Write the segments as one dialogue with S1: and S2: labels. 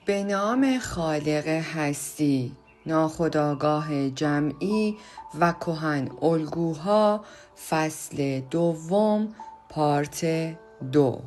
S1: به نام خالق هستی، ناخودآگاه جمعی و کهن الگوها، فصل دوم، پارت 2.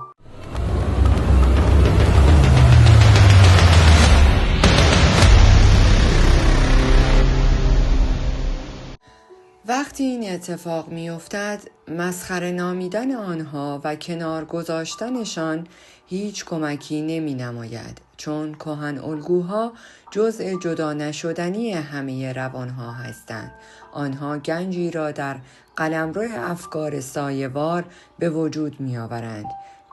S1: وقتی این اتفاق می افتد، مسخره نامیدن آنها و کنار گذاشتنشان هیچ کمکی نمی نماید، چون کهن الگوها جزء جدا نشدنی همه روانها هستند. آنها گنجی را در قلمرو افکار سایه‌وار به وجود می آورند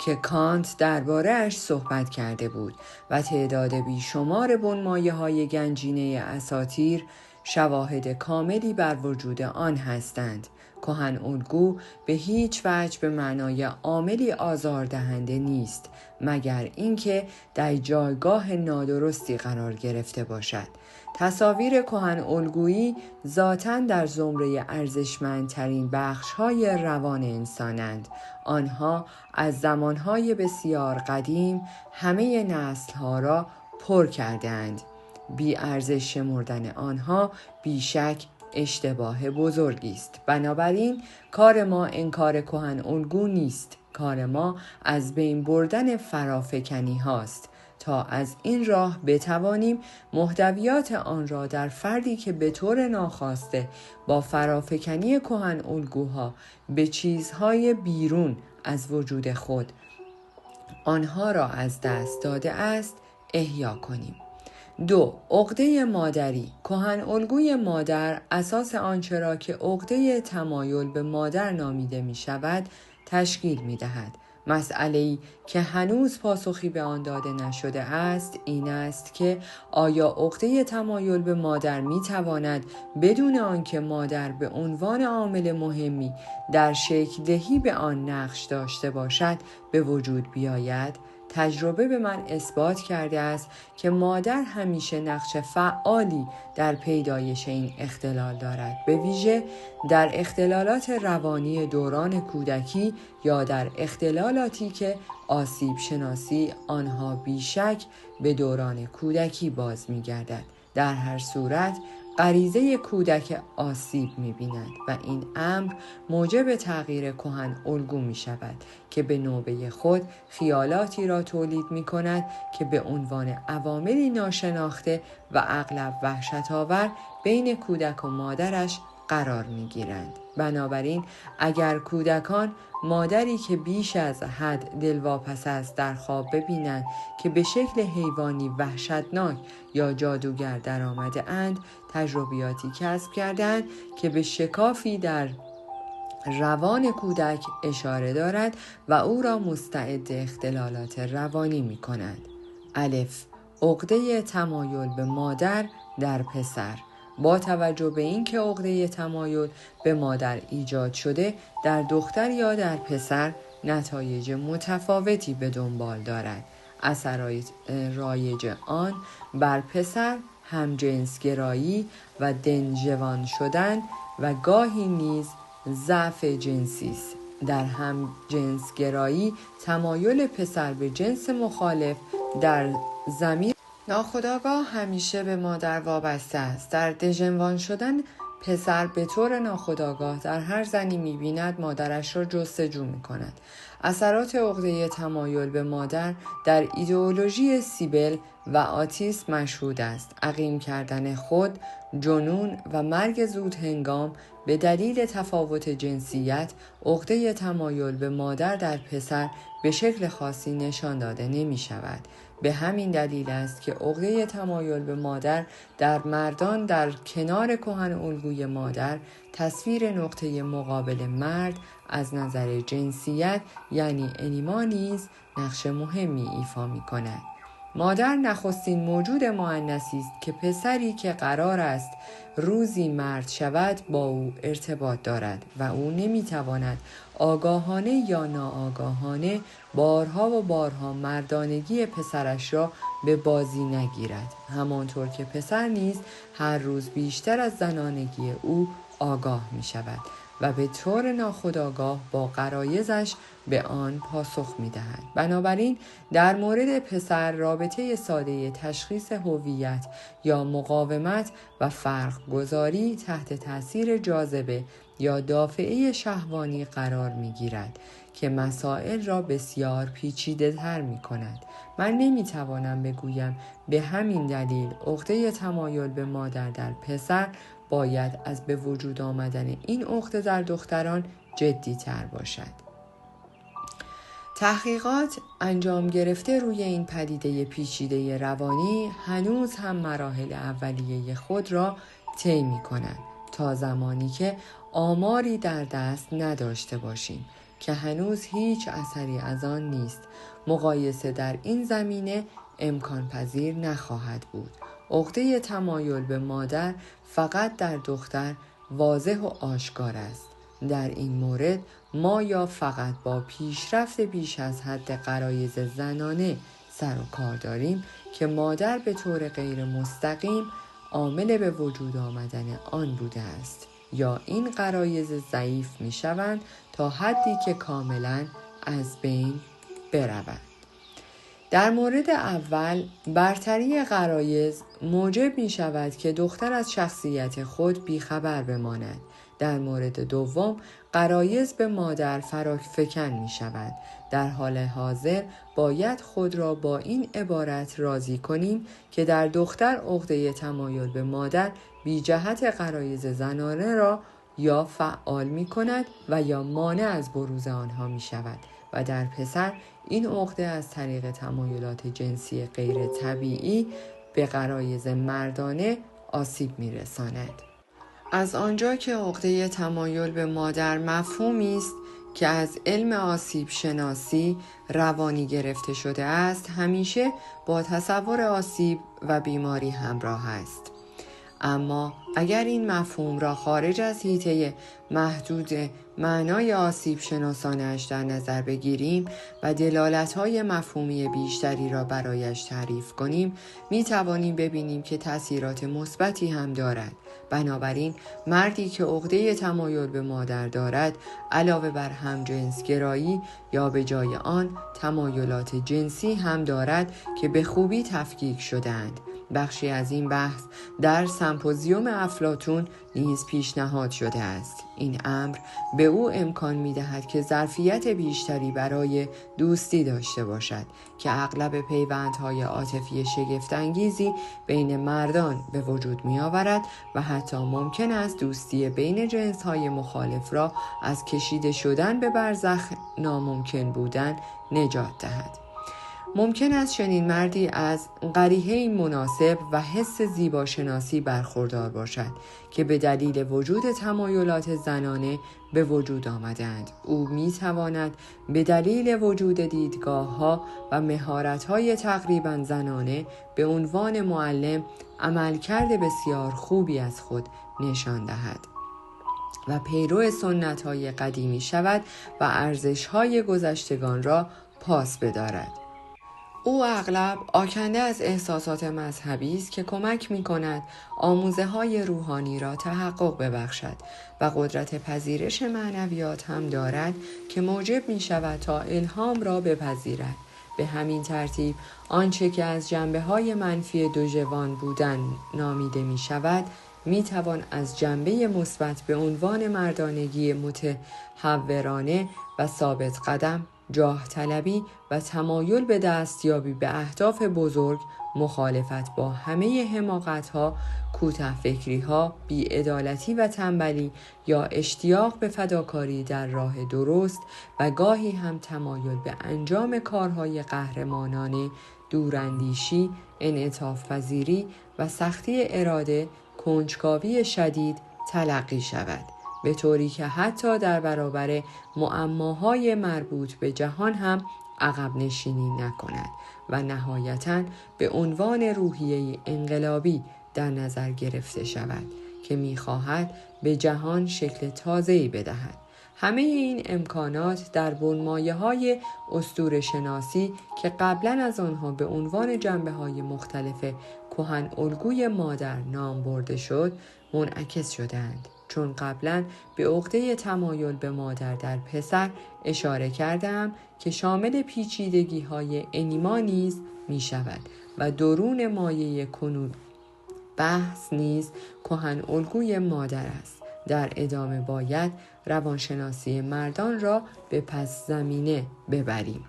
S1: که کانت درباره اش صحبت کرده بود و تعداد بیشمار بنمایه‌های گنجینه اساطیر شواهد کاملی بر وجود آن هستند. کهن الگو به هیچ وجه به معنای عاملی آزاردهنده نیست، مگر اینکه در جایگاه نادرستی قرار گرفته باشد. تصاویر کهن الگویی ذاتاً در زمره ارزشمندترین بخش‌های روان انسانند. آنها از زمانهای بسیار قدیم همه نسل‌ها را پر کردند. بی ارزش شمردن آنها بیشک اشتباه بزرگی است. بنابراین کار ما انکار کهن الگو نیست. کار ما از بین بردن فرافکنی هاست تا از این راه بتوانیم محتویات آن را در فردی که به طور ناخواسته با فرافکنی کهن الگوها به چیزهای بیرون از وجود خود آنها را از دست داده است احیا کنیم. 2. عقده مادری. کهن الگوی مادر اساس آنچه را که عقده تمایل به مادر نامیده می شود تشکیل می دهد. مسئله‌ای که هنوز پاسخی به آن داده نشده است این است که آیا عقده تمایل به مادر می تواند بدون آنکه مادر به عنوان عامل مهمی در شکل دهی به آن نقش داشته باشد به وجود بیاید؟ تجربه به من اثبات کرده است که مادر همیشه نقش فعالی در پیدایش این اختلال دارد، به ویژه در اختلالات روانی دوران کودکی یا در اختلالاتی که آسیب شناسی آنها بیشک به دوران کودکی باز می‌گردد. در هر صورت غریزه کودک آسیب می‌بیند و این امر موجب تغییر کهن الگو می‌شود که به نوبه خود خیالاتی را تولید می‌کند که به عنوان عواملی ناشناخته و اغلب وحشت‌آور بین کودک و مادرش قرار می‌گیرند. بنابراین اگر کودکان مادری که بیش از حد دلواپس است در خواب ببینند که به شکل حیوانی وحشتناک یا جادوگر در آمده اند، تجربیاتی کسب کردند که به شکافی در روان کودک اشاره دارد و او را مستعد اختلالات روانی می کند. الف. عقده تمایل به مادر در پسر. با توجه به اینکه عقده تمایل به مادر ایجاد شده در دختر یا در پسر نتایج متفاوتی به دنبال دارد. اثرات رایج آن بر پسر همجنسگرایی و دنژوان شدن و گاهی نیز ضعف جنسی است. در همجنسگرایی تمایل پسر به جنس مخالف در ضمیر ناخودآگاه همیشه به مادر وابسته است. در دژنوان شدن پسر به طور ناخودآگاه در هر زنی می‌بیند مادرش را جستجو می‌کند. اثرات عقده تمایل به مادر در ایدئولوژی سیبل و آتیسم مشهود است. عقیم کردن خود، جنون و مرگ زود هنگام به دلیل تفاوت جنسیت. عقده تمایل به مادر در پسر به شکل خاصی نشان داده نمی شود. به همین دلیل است که عقده تمایل به مادر در مردان در کنار کهن الگوی مادر تصویر نقطه مقابل مرد از نظر جنسیت یعنی انیما نیز نقش مهمی ایفا می کند. مادر نخستین موجود مؤنثی است که پسری که قرار است روزی مرد شود با او ارتباط دارد و او نمیتواند آگاهانه یا ناآگاهانه بارها و بارها مردانگی پسرش را به بازی نگیرد، همانطور که پسر نیز هر روز بیشتر از زنانگی او آگاه می شود و به طور ناخودآگاه با غرایزش به آن پاسخ می‌دهد. بنابراین در مورد پسر رابطه ساده تشخیص هویت یا مقاومت و فرق گذاری تحت تاثیر جاذبه یا دافعه شهوانی قرار می‌گیرد که مسائل را بسیار پیچیده تر می کند. من نمی توانم بگویم به همین دلیل عقده تمایل به مادر در پسر باید از به وجود آمدن این عقده در دختران جدی تر باشد. تحقیقات انجام گرفته روی این پدیده پیچیده روانی هنوز هم مراحل اولیه خود را طی می کنند تا زمانی که آماری در دست نداشته باشیم که هنوز هیچ اثری از آن نیست. مقایسه در این زمینه امکان پذیر نخواهد بود. عقده تمایل به مادر فقط در دختر واضح و آشکار است. در این مورد ما یا فقط با پیشرفت بیش از حد غرایز زنانه سر و کار داریم که مادر به طور غیر مستقیم عامل به وجود آمدن آن بوده است، یا این غرایز ضعیف می شوند تا حدی که کاملا از بین بروند. در مورد اول، برتری غرایز موجب می شود که دختر از شخصیت خود بیخبر بماند. در مورد دوم، غرایز به مادر فراکفکن می شود. در حال حاضر باید خود را با این عبارت راضی کنیم که در دختر عقده تمایل به مادر بی جهت غرایز زنانه را یا فعال می کند و یا مانع از بروز آنها می شود و در پسر این عقده از طریق تمایلات جنسی غیر طبیعی به غرایز مردانه آسیب می رساند. از آنجا که عقده تمایل به مادر مفهومی است که از علم آسیب شناسی روانی گرفته شده است، همیشه با تصور آسیب و بیماری همراه است. اما اگر این مفهوم را خارج از حیطه محدود معنای آسیب شناسانش در نظر بگیریم و دلالت‌های مفهومی بیشتری را برایش تعریف کنیم، می توانیم ببینیم که تأثیرات مثبتی هم دارد. بنابراین مردی که عقده تمایل به مادر دارد، علاوه بر همجنسگرایی یا به جای آن تمایلات جنسی هم دارد که به خوبی تفکیک شده‌اند. بخشی از این بحث در سمپوزیوم افلاطون نیز پیشنهاد شده است. این امر به او امکان می‌دهد که ظرفیت بیشتری برای دوستی داشته باشد که اغلب پیوندهای عاطفی شگفت‌انگیزی بین مردان به وجود می‌آورد و حتی ممکن است دوستی بین جنس‌های مخالف را از کشیده شدن به برزخ ناممکن بودن نجات دهد. ممکن است چنین مردی از قریحه‌ای مناسب و حس زیباشناسی برخوردار باشد که به دلیل وجود تمایلات زنانه به وجود آمدند. او می‌تواند به دلیل وجود دیدگاه‌ها و مهارت‌های تقریباً زنانه به عنوان معلم عملکرد بسیار خوبی از خود نشان دهد و پیرو سنت‌های قدیمی شود و ارزش‌های گذشتگان را پاس بدارد. او اغلب آکنده از احساسات مذهبی است که کمک می‌کند آموزه‌های روحانی را تحقق ببخشد و قدرت پذیرش معنویات هم دارد که موجب می‌شود تا الهام را بپذیرد. به همین ترتیب آنچه که از جنبه‌های منفی دوژوان بودن نامیده می‌شود می‌توان از جنبه مثبت به عنوان مردانگی متحورانه و ثابت قدم، جاه طلبی و تمایل به دستیابی به اهداف بزرگ، مخالفت با همه حماقت‌ها، کوتاه‌فکری‌ها، بی‌عدالتی و تنبلی یا اشتیاق به فداکاری در راه درست و گاهی هم تمایل به انجام کارهای قهرمانانه، دوراندیشی، انعطاف پذیری و سختی اراده، کنجکاوی شدید تلقی شود، به طوری که حتی در برابر معماهای مربوط به جهان هم عقب نشینی نکند و نهایتاً به عنوان روحیه انقلابی در نظر گرفته شود که می‌خواهد به جهان شکل تازه‌ای بدهد. همه این امکانات در بنمایه‌های اسطوره‌شناسی که قبلاً از آنها به عنوان جنبه‌های مختلف کهن الگوی مادر نام برده شد منعکس شدند. چون قبلا به عقده تمایل به مادر در پسر اشاره کردم که شامل پیچیدگی‌های انیما نیز می شود و درون مایه کنون بحث نیز کهن الگوی مادر است. در ادامه باید روانشناسی مردان را به پس زمینه ببریم.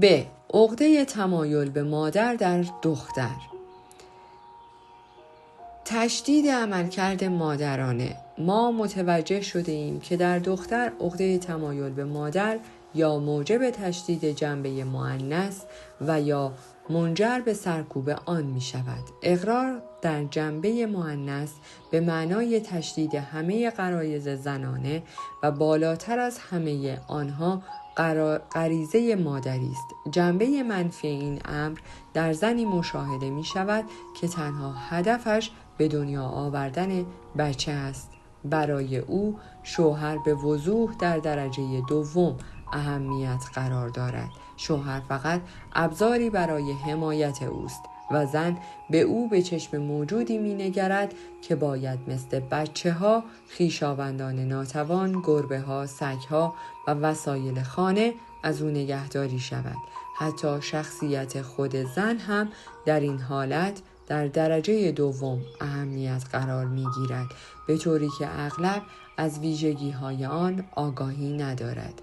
S1: ب. عقده تمایل به مادر در دختر. تشدید عملکرد مادرانه. ما متوجه شده ایم که در دختر عقده تمایل به مادر یا موجب تشدید جنبه مؤنث و یا منجر به سرکوب آن می شود. اقرار در جنبه مؤنث به معنای تشدید همه غرایز زنانه و بالاتر از همه آنها غریزه مادری است. جنبه منفی این امر در زنی مشاهده می شود که تنها هدفش به دنیا آوردن بچه است. برای او شوهر به وضوح در درجه دوم اهمیت قرار دارد. شوهر فقط ابزاری برای حمایت اوست و زن به او به چشم موجودی می نگرد که باید مثل بچه ها، خویشاوندان ناتوان، گربه ها، سگ ها و وسایل خانه از او نگهداری شود. حتی شخصیت خود زن هم در این حالت در درجه دوم اهمیت قرار می گیرد، به طوری که اغلب از ویژگی های آن آگاهی ندارد،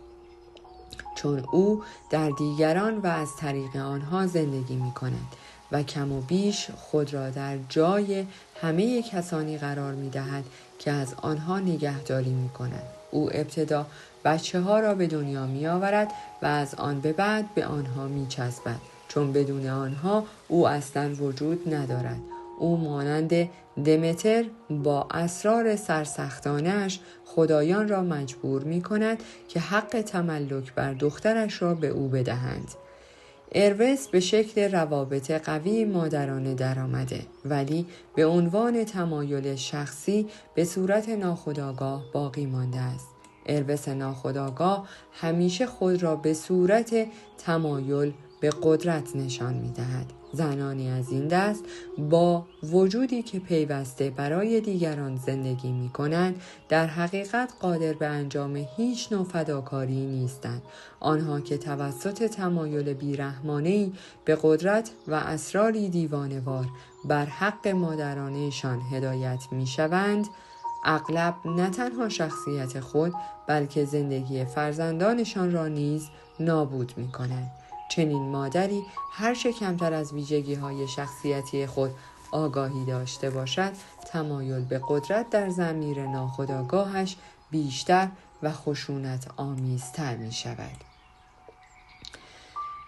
S1: چون او در دیگران و از طریق آنها زندگی می کند و کم و بیش خود را در جای همه کسانی قرار می دهد که از آنها نگهداری می کند. او ابتدا بچه ها را به دنیا می آورد و از آن به بعد به آنها می چسبد، چون بدون آنها او اصلا وجود ندارد. او مانند دمتر با اسرار سرسختانش خدایان را مجبور می کند که حق تملک بر دخترش را به او بدهند. اروس به شکل روابط قوی مادرانه درآمده، ولی به عنوان تمایل شخصی به صورت ناخودآگاه باقی مانده است. اروس ناخودآگاه همیشه خود را به صورت تمایل به قدرت نشان می دهد. زنانی از این دست با وجودی که پیوسته برای دیگران زندگی می کنند در حقیقت قادر به انجام هیچ نوع فداکاری نیستند. آنها که توسط تمایل بیرحمانه‌ای به قدرت و اسراری دیوانه‌وار بر حق مادرانه‌شان هدایت می شوند، اغلب نه تنها شخصیت خود بلکه زندگی فرزندانشان را نیز نابود می کنند. چنین مادری هرچه کمتر از ویژگی‌های شخصیتی خود آگاهی داشته باشد، تمایل به قدرت در ضمیر ناخودآگاهش بیشتر و خشونت آمیزتر می شود.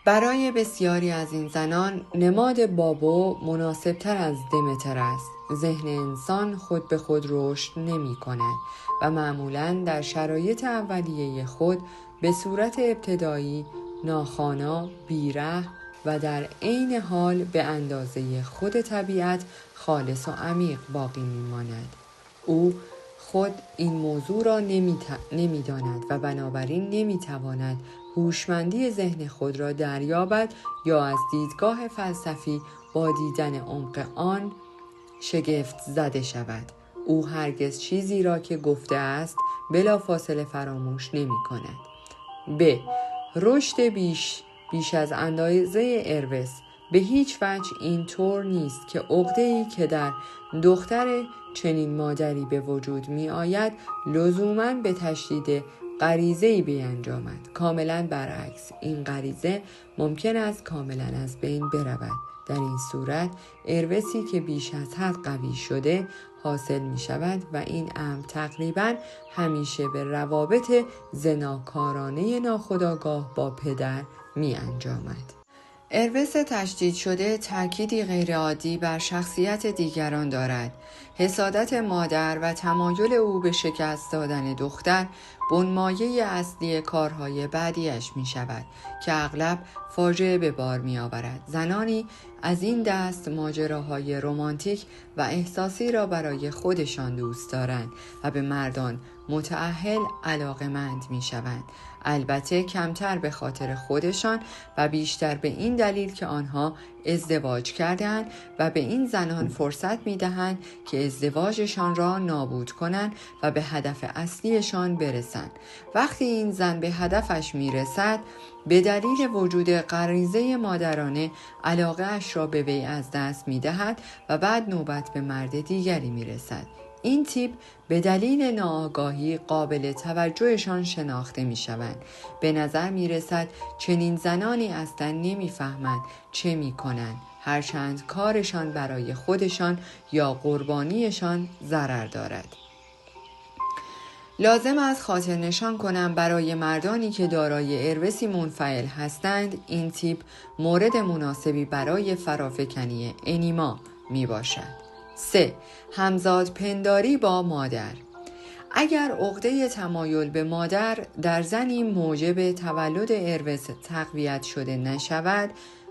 S1: برای بسیاری از این زنان نماد بابو مناسبتر از دمتر است. ذهن انسان خود به خود رشد نمی کند و معمولاً در شرایط اولیه خود به صورت ابتدایی ناخوانا، بیره و در عین حال به اندازه خود طبیعت خالص و عمیق باقی می‌ماند. او خود این موضوع را نمی‌داند و بنابراین نمی‌تواند هوشمندی ذهن خود را دریابد یا از دیدگاه فلسفی با دیدن عمق آن شگفت زده شود. او هرگز چیزی را که گفته است بلافاصله فراموش نمی‌کند. ب. رشد بیش از اندازه اروس. به هیچ وجه این طور نیست که عقده‌ای که در دختر چنین مادری به وجود می آید لزوماً به تشدید غریزه‌ای بیانجامد. کاملاً برعکس، این غریزه ممکن است کاملاً از بین برود. در این صورت اروسی که بیش از حد قوی شده حاصل می شود و این امر تقریباً همیشه به روابط زناکارانه ناخودآگاه با پدر می انجامد. اروس تشدید شده تأکیدی غیرعادی بر شخصیت دیگران دارد. حسادت مادر و تمایل او به شکست دادن دختر بنمایه اصلی کارهای بعدیش می شود که اغلب فاجعه به بار می آورد. زنانی از این دست ماجراهای رمانتیک و احساسی را برای خودشان دوست دارند و به مردان متأهل علاقه‌مند می شوند. البته کمتر به خاطر خودشان و بیشتر به این دلیل که آنها ازدواج کردند و به این زنان فرصت می‌دهند که ازدواجشان را نابود کنند و به هدف اصلیشان برسند. وقتی این زن به هدفش میرسد، به دلیل وجود غریزه مادرانه علاقه اش را به وی از دست می‌دهد و بعد نوبت به مرد دیگری میرسد. این تیپ به دلیل ناآگاهی قابل توجهشان شناخته می شوند. به نظر می رسد چنین زنانی اصلا نمی فهمند چه می کنند، هرچند کارشان برای خودشان یا قربانیشان ضرر دارد. لازم است خاطر نشان کنم برای مردانی که دارای ارثی منفعل هستند، این تیپ مورد مناسبی برای فرافکنی انیما می باشد. 3. همزاد پنداری با مادر. اگر عقده تمایل به مادر در زنی موجب تولد ارث تقویت شده نشود،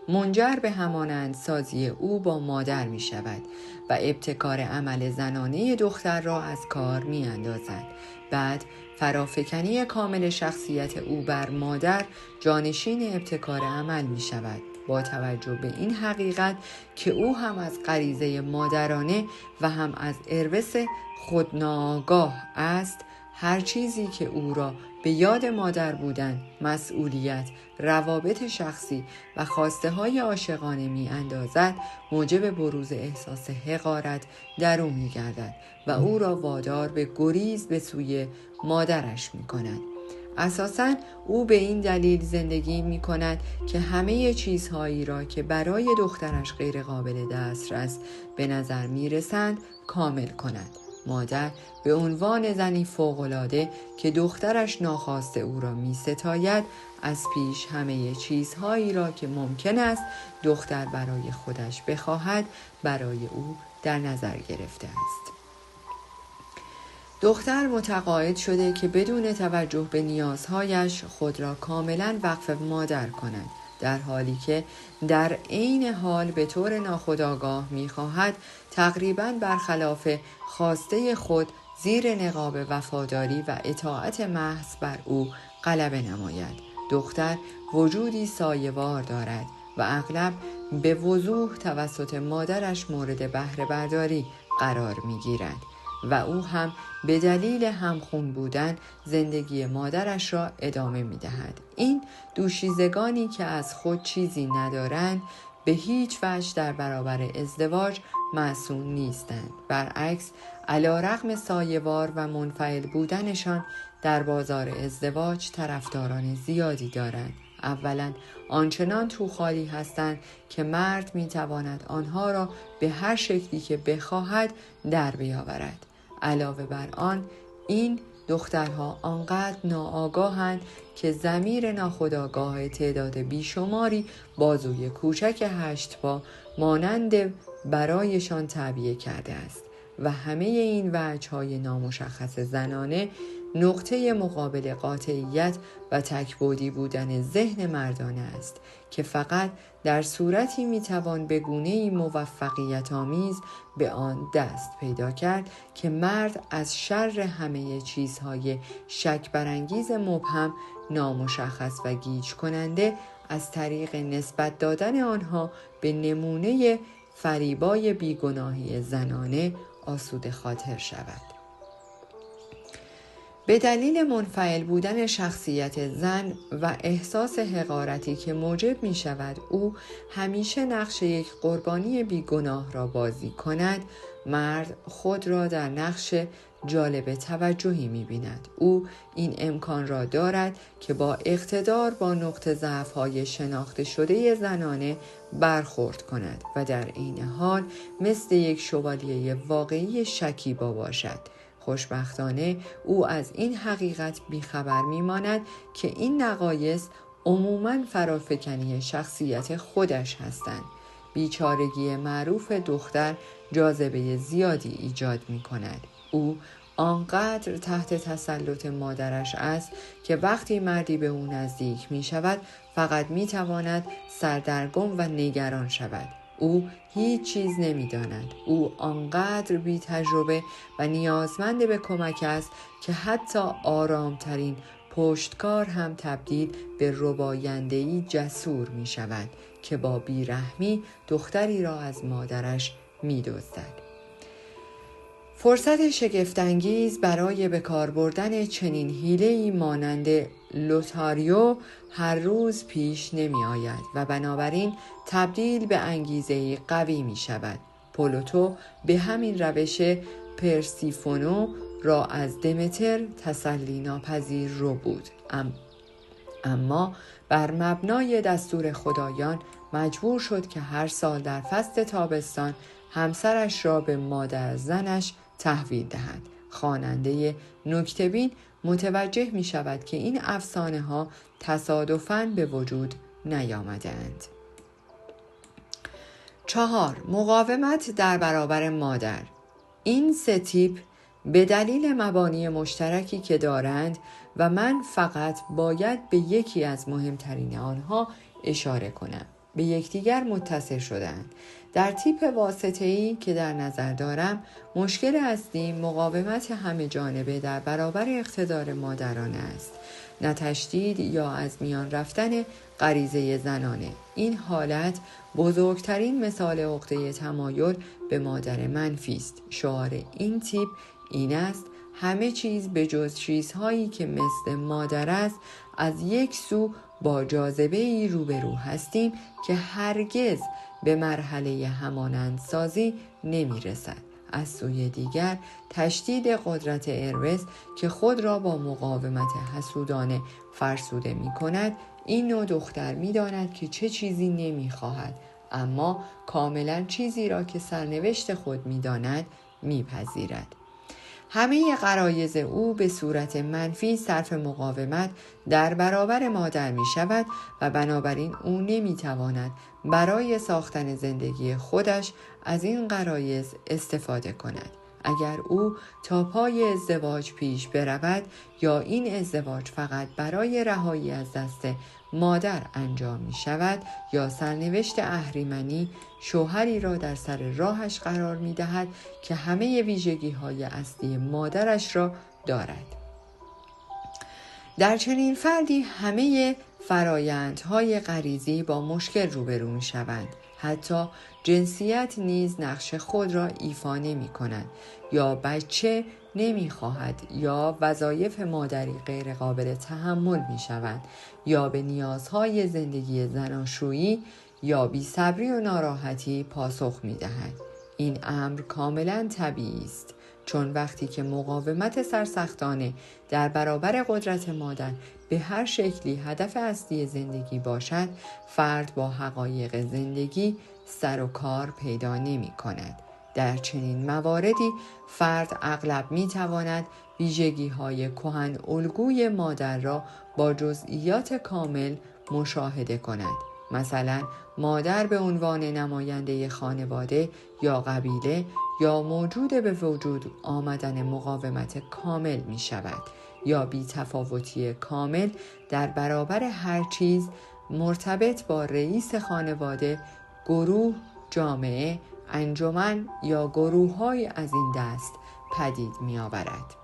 S1: منجر به همانندسازی او با مادر می شود و ابتکار عمل زنانه دختر را از کار می اندازد. بعد فرافکنی کامل شخصیت او بر مادر جانشین ابتکار عمل می شود، با توجه به این حقیقت که او هم از غریزه مادرانه و هم از ارث خود ناآگاه است. هر چیزی که او را به یاد مادر بودن، مسئولیت، روابط شخصی و خواسته های عاشقانه می اندازد، موجب بروز احساس حقارت در او می گردد و او را وادار به گریز به سوی مادرش می کند. اساساً او به این دلیل زندگی می کند که همه چیزهایی را که برای دخترش غیر قابل دسترس به نظر می رسند کامل کند. مادر به عنوان زنی فوق‌العاده که دخترش ناخواسته او را می ستاید، از پیش همه چیزهایی را که ممکن است دختر برای خودش بخواهد برای او در نظر گرفته است. دختر متقاعد شده که بدون توجه به نیازهایش خود را کاملا وقف مادر کند، در حالی که در عین حال به طور ناخودآگاه می‌خواهد تقریباً برخلاف خواسته خود زیر نقاب وفاداری و اطاعت محض بر او غلبه نماید. دختر وجودی سایه‌وار دارد و اغلب به وضوح توسط مادرش مورد بهره برداری قرار می‌گیرد و او هم به دلیل همخون بودن زندگی مادرش را ادامه می دهد. این دوشیزگانی که از خود چیزی ندارند به هیچ وجه در برابر ازدواج معصوم نیستند. برعکس، علی‌رغم سایه‌وار و منفعل بودنشان در بازار ازدواج طرفداران زیادی دارند. اولا آنچنان توخالی هستند که مرد می تواند آنها را به هر شکلی که بخواهد در بیاورد. علاوه بر آن، این دخترها آنقدر ناآگاهند که ضمیر ناخودآگاه تعداد بیشماری بازوی کوچک 8 پا مانند برایشان تعبیه کرده است و همه این وجه‌های نامشخص زنانه نقطه مقابل قاطعیت و تک‌بعدی بودن ذهن مردانه است که فقط در صورتی میتوان به گونه‌ای موفقیت آمیز به آن دست پیدا کرد که مرد از شر همه چیزهای شک برانگیز مبهم، نامشخص و گیج کننده از طریق نسبت دادن آنها به نمونه فریبای بیگناهی زنانه آسوده خاطر شود. به دلیل منفعل بودن شخصیت زن و احساس حقارتی که موجب می شود او همیشه نقش یک قربانی بیگناه را بازی کند، مرد خود را در نقش جالب توجهی می بیند. او این امکان را دارد که با اقتدار با نقطه ضعف‌های شناخته شده زنانه برخورد کند و در عین حال مثل یک شوالیه واقعی شکیبا باشد. خوشبختانه او از این حقیقت بیخبر میماند که این نقایص عموماً فرافکنی شخصیت خودش هستند. بیچارگی معروف دختر جاذبه زیادی ایجاد می کند. او آنقدر تحت تسلط مادرش است که وقتی مردی به او نزدیک می شود فقط می تواند سردرگم و نگران شود. او هیچ چیز نمی داند. او آنقدر بی تجربه و نیازمند به کمک است که حتی آرامترین پشتکار هم تبدیل به رباینده‌ای جسور می شود که با بیرحمی دختری را از مادرش می دزدد. فرصت شگفت‌انگیز برای به کار بردن چنین حیله‌ای مانند لوتاریو هر روز پیش نمی آید و بنابراین تبدیل به انگیزه‌ای قوی می شود. پولوتو به همین روش پرسیفونو را از دمتر تسلی ناپذیر رو بود، اما بر مبنای دستور خدایان مجبور شد که هر سال در فصل تابستان همسرش را به مادر زنش تحویل دهد. خواننده نکته‌بین متوجه می شود که این افسانه ها تصادفاً به وجود نیامده‌اند. 4. مقاومت در برابر مادر. این سه تیپ به دلیل مبانی مشترکی که دارند و من فقط باید به یکی از مهمترین آنها اشاره کنم، به یکدیگر متصل شدند. در تیپ واسطه‌ای که در نظر دارم، مشکل اصلی مقاومت همه جانبه در برابر اقتدار مادرانه است، نه تشدید یا از میان رفتن غریزه زنانه. این حالت بزرگترین مثال عقده تمایل به مادر منفی است. شعار این تیپ این است: همه چیز به جز چیزهایی که مثل مادر است. از یک سو با جاذبه‌ای روبرو هستیم که هرگز به مرحله همانندسازی نمی‌رسد. از سوی دیگر تشدید قدرت اروس که خود را با مقاومت حسودانه فرسوده می‌کند، این نوع دختر می‌داند که چه چیزی نمی‌خواهد، اما کاملاً چیزی را که سرنوشت خود می‌داند می‌پذیرد. همه غرایز او به صورت منفی صرف مقاومت در برابر مادر می شود و بنابراین او نمی تواند برای ساختن زندگی خودش از این غرایز استفاده کند. اگر او تا پای ازدواج پیش برود یا این ازدواج فقط برای رهایی از دست مادر انجام می شود یا سرنوشت اهریمنی شوهری را در سر راهش قرار می دهد که همه ویژگی های اصلی مادرش را دارد. در چنین فردی همه فرایندهای غریزی با مشکل روبرو می شوند. حتی جنسیت نیز نقش خود را ایفا نمی کند، یا بچه نمی خواهد، یا وظایف مادری غیر قابل تحمل می شوند، یا به نیازهای زندگی زناشویی یا بی‌صبری و ناراحتی پاسخ می دهد. این امر کاملا طبیعی است، چون وقتی که مقاومت سرسختانه در برابر قدرت مادر به هر شکلی هدف اصلی زندگی باشد، فرد با حقایق زندگی سر و کار پیدا نمی کند. در چنین مواردی فرد اغلب می تواند ویژگی های کهن الگوی مادر را با جزئیات کامل مشاهده کند. مثلا مادر به عنوان نماینده خانواده یا قبیله یا موجود به وجود آمدن مقاومت کامل می شود، یا بی‌تفاوتی کامل در برابر هر چیز مرتبط با رئیس خانواده، گروه، جامعه، انجمن یا گروه‌های از این دست پدید می آورد.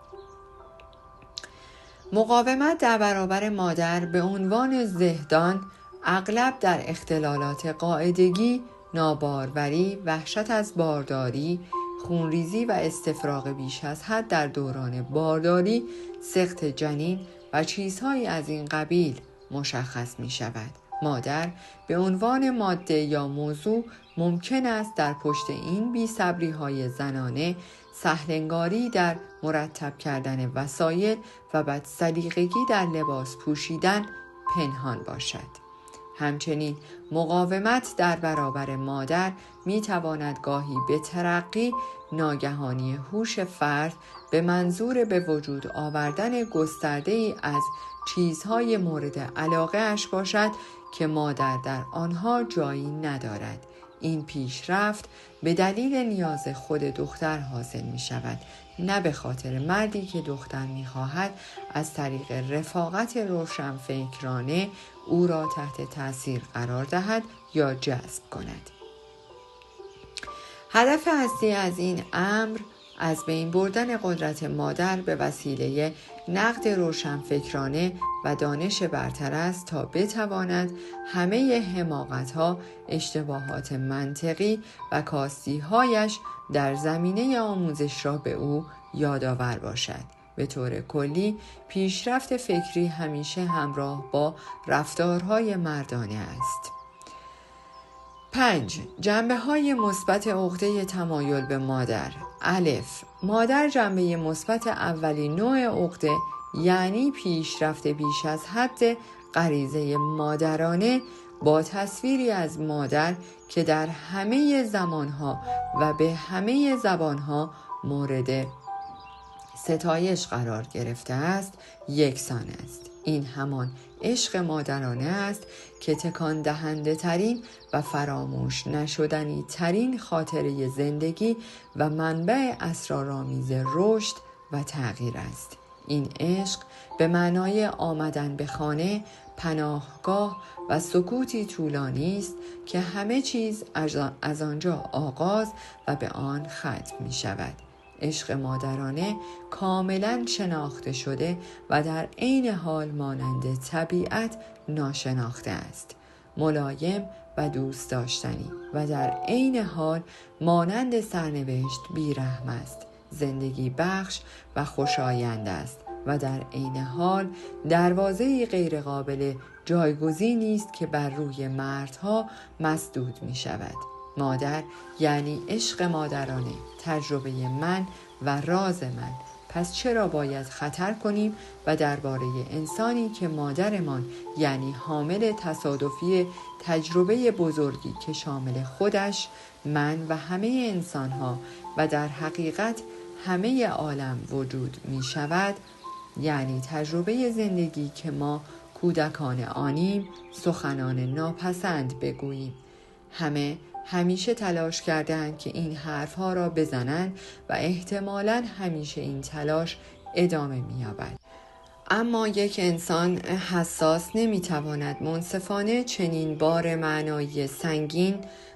S1: مقاومت در برابر مادر به عنوان زهدان اغلب در اختلالات قاعدگی، ناباروری، وحشت از بارداری، خونریزی و استفراغ بیش از حد در دوران بارداری، سقط جنین و چیزهایی از این قبیل مشخص می شود. مادر به عنوان ماده یا موضوع ممکن است در پشت این بی‌صبری‌های زنانه سهلنگاری در مرتب کردن وسایل و بدسلیقگی در لباس پوشیدن پنهان باشد. همچنین مقاومت در برابر مادر می تواند گاهی به ترقی ناگهانی هوش فرد به منظور به وجود آوردن گسترده‌ای از چیزهای مورد علاقه اش باشد که مادر در آنها جایی ندارد. این پیشرفت به دلیل نیاز خود دختر حاصل می شود، نه به خاطر مردی که دختر می خواهد از طریق رفاقت روشنفکرانه او را تحت تأثیر قرار دهد یا جذب کند. هدف اصلی از این امر از بین بردن قدرت مادر به وسیله نقد روشنفکرانه و دانش برتر است تا بتواند همه حماقت‌ها، اشتباهات منطقی و کاستی‌هایش در زمینه آموزش را به او یادآور باشد. به طور کلی پیشرفت فکری همیشه همراه با رفتارهای مردانه است. 5. جنبه‌های مثبت عقده تمایل به مادر. الف. مادر جنبه مثبت اولین نوع عقده، یعنی پیشرفت بیش از حد غریزه مادرانه با تصویری از مادر که در همه زمانها و به همه زبانها مورد ستایش قرار گرفته است، یکسان است. این همان عشق مادرانه است که تکان دهنده ترین و فراموش نشدنی ترین خاطره زندگی و منبع اسرارآمیز رشد و تغییر است. این عشق به معنای آمدن به خانه، پناهگاه و سکوتی طولانی است که همه چیز از آنجا آغاز و به آن ختم می شود. عشق مادرانه کاملا شناخته شده و در عین حال مانند طبیعت ناشناخته است، ملایم و دوست داشتنی و در عین حال مانند سرنوشت بی‌رحم است، زندگی بخش و خوشایند است و در عین حال دروازه‌ای غیر قابل جایگزینی است که بر روی مردها مسدود می شود. مادر یعنی عشق مادرانه، تجربه من و راز من. پس چرا باید خطر کنیم و درباره انسانی که مادرمان یعنی حامل تصادفی تجربه بزرگی که شامل خودش، من و همه انسانها و در حقیقت همه عالم وجود می شود، یعنی تجربه زندگی که ما کودکان آنیم، سخنان ناپسند بگوییم. همیشه تلاش کردند که این حرفها را بزنند و احتمالاً همیشه این تلاش ادامه می‌یابد. اما یک انسان حساس نمی‌تواند منصفانه چنین بار معنایی سنگین،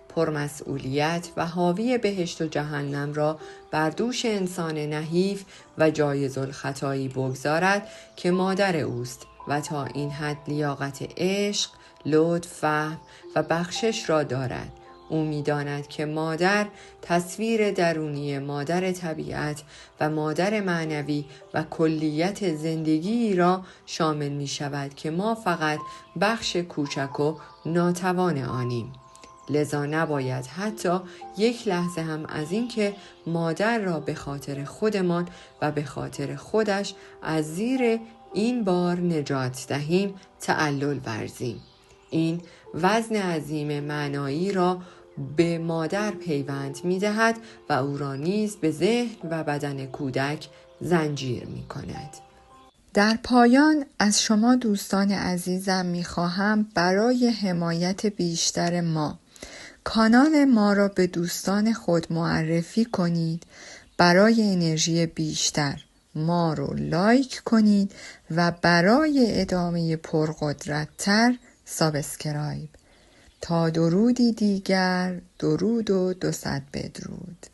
S1: پرمسئولیت و حاوی بهشت و جهنم را بر دوش انسان نحیف و جایز الخطایی بگذارد که مادر اوست و تا این حد لیاقت عشق، لطف، فهم و بخشش را دارد. او می‌داند که مادر تصویر درونی مادر طبیعت و مادر معنوی و کلیت زندگی را شامل می شود که ما فقط بخش کوچک و ناتوان آنیم. لذا نباید حتی یک لحظه هم از این که مادر را به خاطر خودمان و به خاطر خودش از زیر این بار نجات دهیم تعلل ورزیم. این وزن عظیم معنایی را به مادر پیوند می دهد و او را نیز به ذهن و بدن کودک زنجیر می کند. در پایان از شما دوستان عزیزم می خواهم برای حمایت بیشتر ما کانال ما را به دوستان خود معرفی کنید. برای انرژی بیشتر ما رو لایک کنید و برای ادامه پرقدرت‌تر سابسکرایب. تا درودی دیگر، درود و 200 بدرود.